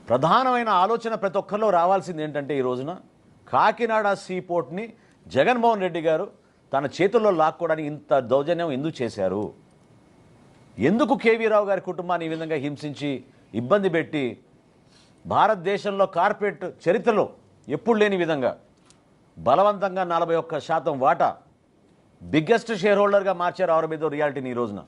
ప్రధానమైన ఆలోచన ప్రతి ఒక్కరిలో రావాల్సింది ఏంటంటే ఈ రోజున కాకినాడ సీపోర్ట్ని జగన్మోహన్ రెడ్డి గారు తన చేతుల్లో లాక్కోవడానికి ఇంత దౌర్జన్యం ఎందుకు చేశారు? ఎందుకు కేవీ రావు గారి కుటుంబాన్ని ఈ విధంగా హింసించి ఇబ్బంది పెట్టి భారతదేశంలో కార్పొరేట్ చరిత్రలో ఎప్పుడు లేని విధంగా బలవంతంగా 41% వాటా బిగ్గెస్ట్ షేర్ హోల్డర్గా మార్చారు ఆరోగ్య రియాలిటీని ఈ రోజున.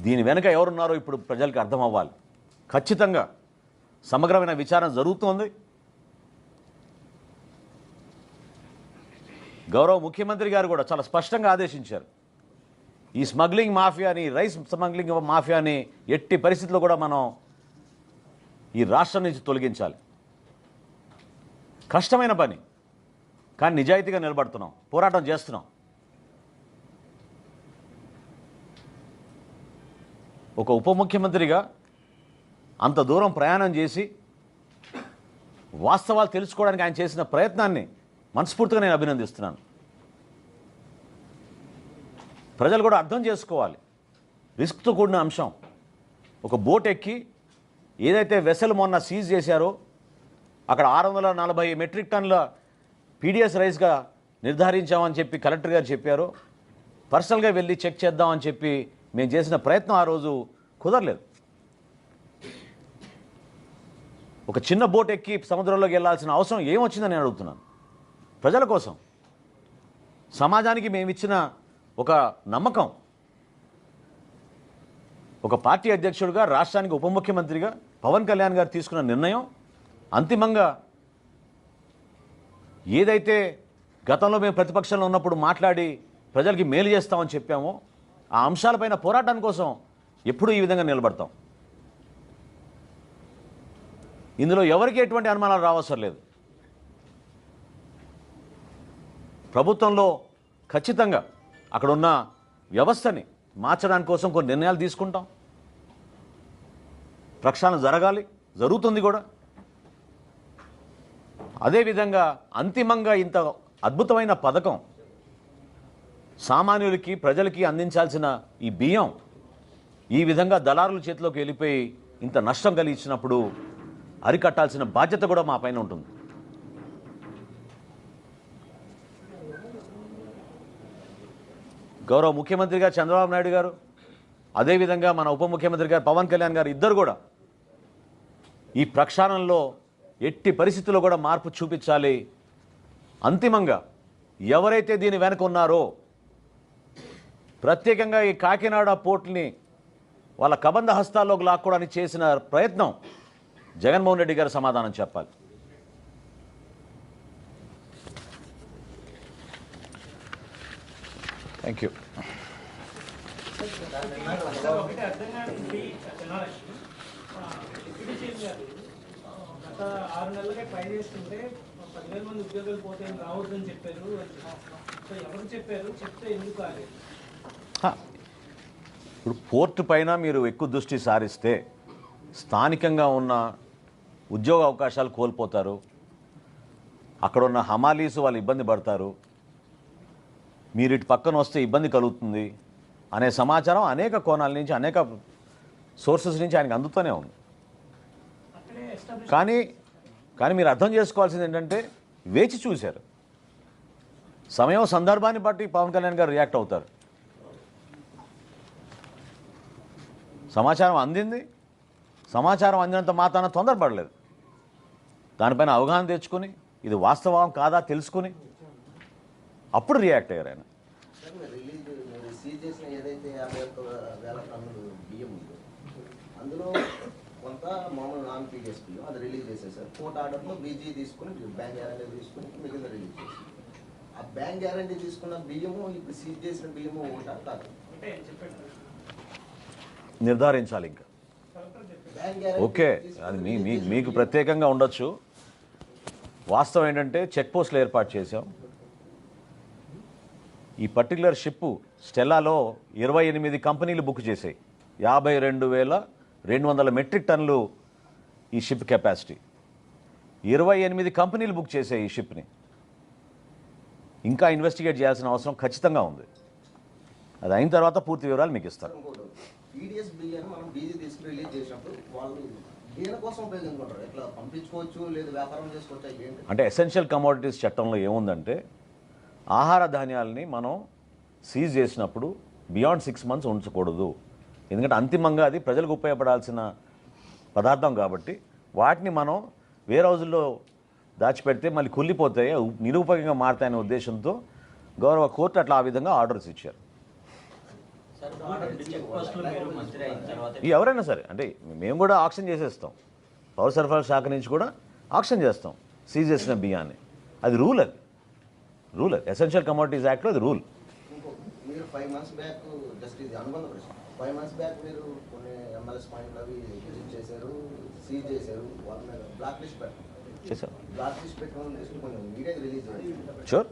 దీని వెనుక ఎవరున్నారో ఇప్పుడు ప్రజలకు అర్థం అవ్వాలి. ఖచ్చితంగా సమగ్రమైన విచారణ జరుగుతోంది. గౌరవ ముఖ్యమంత్రి గారు కూడా చాలా స్పష్టంగా ఆదేశించారు, ఈ స్మగ్లింగ్ మాఫియాని, రైస్ స్మగ్లింగ్ మాఫియాని ఎట్టి పరిస్థితుల్లో కూడా మనం ఈ రాష్ట్రం నుంచి తొలగించాలి. కష్టమైన పని, కానీ నిజాయితీగా నిలబడుతున్నాం, పోరాటం చేస్తున్నాం. ఒక ఉప ముఖ్యమంత్రిగా అంత దూరం ప్రయాణం చేసి వాస్తవాలు తెలుసుకోవడానికి ఆయన చేసిన ప్రయత్నాన్ని మనస్ఫూర్తిగా నేను అభినందిస్తున్నాను. ప్రజలు కూడా అర్థం చేసుకోవాలి, రిస్క్తో కూడిన అంశం. ఒక బోట్ ఎక్కి ఏదైతే వెసల్ మొన్న సీజ్ చేశారో అక్కడ 640 మెట్రిక్ టన్నుల పీడిఎస్ రైస్గా నిర్ధారించామని చెప్పి కలెక్టర్ గారు చెప్పారు. పర్సనల్గా వెళ్ళి చెక్ చేద్దామని చెప్పి మేము చేసిన ప్రయత్నం ఆ రోజు కుదరలేదు. ఒక చిన్న బోట్ ఎక్కి సముద్రంలోకి వెళ్ళాల్సిన అవసరం ఏమొచ్చిందని నేను అడుగుతున్నాను. ప్రజల కోసం, సమాజానికి మేమిచ్చిన ఒక నమ్మకం, ఒక పార్టీ అధ్యక్షుడిగా, రాష్ట్రానికి ఉప ముఖ్యమంత్రిగా పవన్ కళ్యాణ్ గారు తీసుకున్న నిర్ణయం అంతిమంగా ఏదైతే గతంలో మేము ప్రతిపక్షంలో ఉన్నప్పుడు మాట్లాడి ప్రజలకి మేలు చేస్తామని చెప్పామో ఆ అంశాలపైన పోరాటం కోసం ఎప్పుడూ ఈ విధంగా నిలబడతాం. ఇందులో ఎవరికి ఎటువంటి అనుమానాలు రావసరం లేదు. ప్రభుత్వంలో ఖచ్చితంగా అక్కడున్న వ్యవస్థని మార్చడానికి కోసం కొన్ని నిర్ణయాలు తీసుకుంటాం. ప్రక్షాళన జరగాలి, జరుగుతుంది కూడా. అదేవిధంగా అంతిమంగా ఇంత అద్భుతమైన పథకం సామాన్యులకి, ప్రజలకి అందించాల్సిన ఈ బియ్యం ఈ విధంగా దళారుల చేతిలోకి వెళ్ళిపోయి ఇంత నష్టం కలిగించినప్పుడు అరికట్టాల్సిన బాధ్యత కూడా మా పైన ఉంటుంది. గౌరవ ముఖ్యమంత్రి గారు చంద్రబాబు నాయుడు గారు, అదేవిధంగా మన ఉప ముఖ్యమంత్రి గారు పవన్ కళ్యాణ్ గారు ఇద్దరు కూడా ఈ ప్రక్షాళనలో ఎట్టి పరిస్థితుల్లో కూడా మార్పు చూపించాలి. అంతిమంగా ఎవరైతే దీని వెనక ఉన్నారో, ప్రత్యేకంగా ఈ కాకినాడ పోర్టుని వాళ్ళ కబంధ హస్తాల్లోకి లాక్కోవడానికి చేసిన ప్రయత్నం జగన్మోహన్ రెడ్డి గారు సమాధానం చెప్పాలి. Thank you. గత 6 నెలలకే ట్రై చేస్తుంటే 10,000 మంది ఉద్యోగాలు పోతే రావద్దని చెప్పారు. సో ఎవరు చెప్పారు, చెప్తే ఎందుకు కాలేదు? ఇప్పుడు పోర్టు పైన మీరు ఎక్కువ దృష్టి సారిస్తే స్థానికంగా ఉన్న ఉద్యోగ అవకాశాలు కోల్పోతారు. అక్కడ ఉన్న హమాలీస్ వాళ్ళు ఇబ్బంది పడతారు. మీరు ఇటు పక్కన వస్తే ఇబ్బంది కలుగుతుంది అనే సమాచారం అనేక కోణాల నుంచి, అనేక సోర్సెస్ నుంచి ఆయనకు అందుతూనే ఉంది. కానీ మీరు అర్థం చేసుకోవాల్సింది ఏంటంటే వేచి చూశారు. సమయం సందర్భాన్ని బట్టి పవన్ కళ్యాణ్ గారు రియాక్ట్ అవుతారు. సమాచారం అందింది, సమాచారం అందినంత మాత్రాన తొందరపడలేదు. దానిపైన అవగాహన తెచ్చుకొని ఇది వాస్తవం కాదా తెలుసుకుని అప్పుడు రియాక్ట్ అయ్యారు ఆయన. అందులో కొంత మామూలు నాన్ పీడిఎస్ బియ్యం అది రిలీజ్ చేసేసారు. కోర్టు ఆర్డర్లో బీజీ తీసుకుని బ్యాంక్ గ్యారంటీ తీసుకుని మిగిలిన రిలీజ్ చేసి, ఆ బ్యాంక్ గ్యారంటీ తీసుకున్న బియ్యము ఇప్పుడు సీజ్ చేసిన బియ్యము ఉంటారు కాదు నిర్ధారించాలి. ఇంకా ఓకే, అది మీకు ప్రత్యేకంగా ఉండొచ్చు. వాస్తవం ఏంటంటే చెక్ పోస్టులు ఏర్పాటు చేశాం. ఈ పర్టికులర్ షిప్ స్టెల్లాలో 28 కంపెనీలు బుక్ చేశాయి. 52,200 మెట్రిక్ టన్నులు ఈ షిప్ కెపాసిటీ. 28 కంపెనీలు బుక్ చేశాయి ఈ షిప్ని. ఇంకా ఇన్వెస్టిగేట్ చేయాల్సిన అవసరం ఖచ్చితంగా ఉంది. అది అయిన తర్వాత పూర్తి వివరాలు మీకు ఇస్తారు. ఇంకోటి పీడిఎస్ బియ్యాన్ని మనం బీజీ తీసుకుని రిలీజ్ చేసినప్పుడు వాళ్ళు దేనికోసం ఉపయోగించుకుంటారు? ఎట్లా పంపించుకోవచ్చు, లేదు వ్యాపారం చేసుకోవచ్చు, ఏంటి? అంటే ఎసెన్షియల్ కమోడిటీస్ చట్టంలో ఏముందంటే ఆహార ధాన్యాలని మనం సీజ్ చేసినప్పుడు బియాండ్ 6 months ఉంచకూడదు. ఎందుకంటే అంతిమంగా అది ప్రజలకు ఉపయోగపడాల్సిన పదార్థం కాబట్టి వాటిని మనం వేరే రోజుల్లో దాచిపెడితే మళ్ళీ కుళ్ళిపోతాయి, నిరుపయోగంగా మారుతాయనే ఉద్దేశంతో గౌరవ కోర్టు అట్లా ఆ విధంగా ఆర్డర్స్ ఇచ్చారు. ఎవరైనా సరే అంటే మేము కూడా ఆక్షన్ చేసేస్తాం, పౌర సరఫరా శాఖ నుంచి కూడా ఆక్షన్ చేస్తాం సీజ్ చేసిన బియ్యాన్ని. అది రూల్, అది ఎసెన్షియల్ కమోడిటీస్ యాక్ట్లో అది రూల్. మీరు 5 months బ్యాక్, జస్ట్ ఇది అనుబంధ ప్రశ్న, 5 months బ్యాక్ మీరు కొన్ని MLS పాయింట్లు అవి విజిట్ చేశారు, సీజ్ చేశారు, వాళ్ళ మీద బ్లాక్ లిస్ట్ పెట్టారు. బ్లాక్ లిస్ట్ పెట్టడం తీసుకుని కొంచెం మీడియాకి రిలీజ్ చేయాలి. షూర్,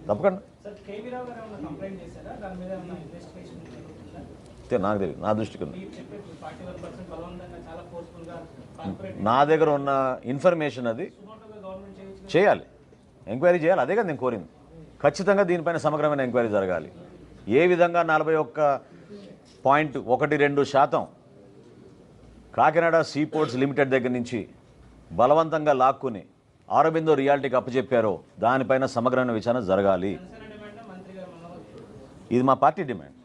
తప్పకుండా. సార్ కేవీ రావు గారు ఏమైనా కంప్లైంట్ చేశారా? దాని మీద ఏమైనా ఇన్వెస్టిగేషన్ జరుగుతుందా? నాకు తెలియదు, నా దృష్టికి ఉంది. మీరు చెప్పే 41% బలవంతంగా చాలా ఫోర్స్ఫుల్గా కార్పొరేట్ నా దగ్గర ఉన్న ఇన్ఫర్మేషన్ అది సుమోటోగా గవర్నమెంట్ చేయొచ్చు. చేయాలి, ఎంక్వైరీ చేయాలి. అదే కదా నేను కోరింది. ఖచ్చితంగా దీనిపైన సమగ్రమైన ఎంక్వైరీ జరగాలి. ఏ విధంగా 41.12% కాకినాడ సీ పోర్ట్స్ లిమిటెడ్ దగ్గర నుంచి బలవంతంగా లాక్కుని ఆరోబిందో రియాలిటీకి అప్పచెప్పారో దానిపైన సమగ్రమైన విచారణ జరగాలి. జనసేన డిమాండ్ మంత్రి గారు మనోహర్ ఇది మా పార్టీ డిమాండ్.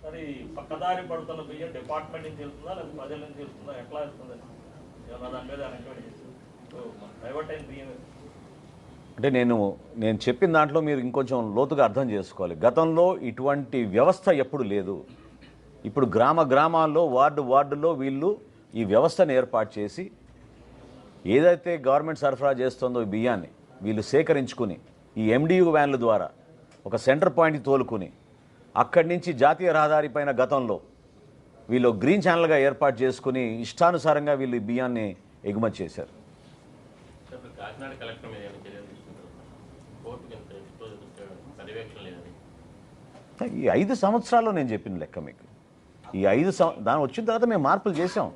మరి పక్కదారి పడుతున్న బియ్యం డిపార్ట్మెంట్ నుంచి వెళ్తుందా లేదా ప్రజల నుంచి వెళ్తుందా, ఎట్లా వెళ్తుంది? ఏమన్నా దాని మీద ఎంక్వైరీ చేస్తారు? ప్రైవేట్ అయిన బియ్యం అంటే నేను చెప్పిన దాంట్లో మీరు ఇంకొంచెం లోతుగా అర్థం చేసుకోవాలి. గతంలో ఇటువంటి వ్యవస్థ ఎప్పుడు లేదు. ఇప్పుడు గ్రామాల్లో వార్డులో వీళ్ళు ఈ వ్యవస్థను ఏర్పాటు చేసి ఏదైతే గవర్నమెంట్ సరఫరా చేస్తుందో ఈ బియ్యాన్ని వీళ్ళు సేకరించుకుని ఈ MDU వ్యాన్ల ద్వారా ఒక సెంటర్ పాయింట్కి తోలుకుని అక్కడి నుంచి జాతీయ రహదారి పైన గతంలో వీళ్ళు గ్రీన్ ఛానల్గా ఏర్పాటు చేసుకుని ఇష్టానుసారంగా వీళ్ళు ఈ బియ్యాన్ని ఎగుమతి చేశారు. కాకినాడ కలెక్టర్ మీద ఏమైనా చర్యలు తీసుకుంటారు? కోర్టుకి ఎంత పర్యవేక్షణ లేదని ఈ 5 సంవత్సరాల్లో నేను చెప్పిన లెక్క మీకు. ఈ 5 దాని వచ్చిన తర్వాత మేము మార్పులు చేసాం.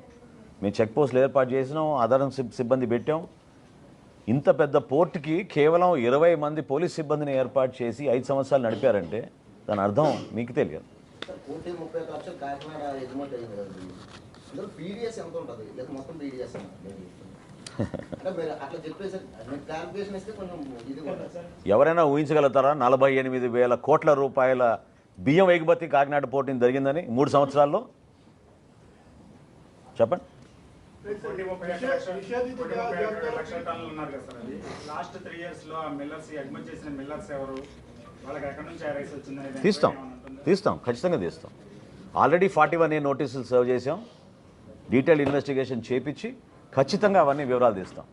మేము చెక్ పోస్టులు ఏర్పాటు చేసినాం, ఆధారం సిబ్బంది పెట్టాం. ఇంత పెద్ద పోర్టుకి కేవలం 20 మంది పోలీస్ సిబ్బందిని ఏర్పాటు చేసి 5 సంవత్సరాలు నడిపారంటే దాని అర్థం మీకు తెలియదు. సార్ 31 లక్షలు కాకినాడ ఎగుమతి అయింది కదా, అందులో పీడిఎస్ ఎంత ఉంటుంది? లేదా మొత్తం పీడిఎస్ అంటే మీరు అట్లా చెప్పేసారు, క్లారిఫికేషన్ ఇస్తే కొంచెం ఇది కూడా. ఎవరైనా ఊహించగలుగుతారా 48,000 కోట్ల రూపాయల బియ్యం ఎగుమతి కాకినాడ పోర్టు నుంచి జరిగిందని 3 సంవత్సరాల్లో? చెప్పండి. లక్షల టన్నులు ఉన్నారు కదా సార్, అది లాస్ట్ 3 years లో ఆ మిల్లర్స్ ఎగుమతి చేసిన మిల్లర్స్ ఎవరు, వాళ్ళకి ఎక్కడి నుంచి ఆ రైస్ వచ్చిందనేది తీస్తాం, ఖచ్చితంగా తీస్తాం. ఆల్రెడీ 41A నోటీసులు సర్వ్ చేసాం, డీటెయిల్ ఇన్వెస్టిగేషన్ చేపించి ఖచ్చితంగా అవన్నీ వివరాలు తీస్తాం.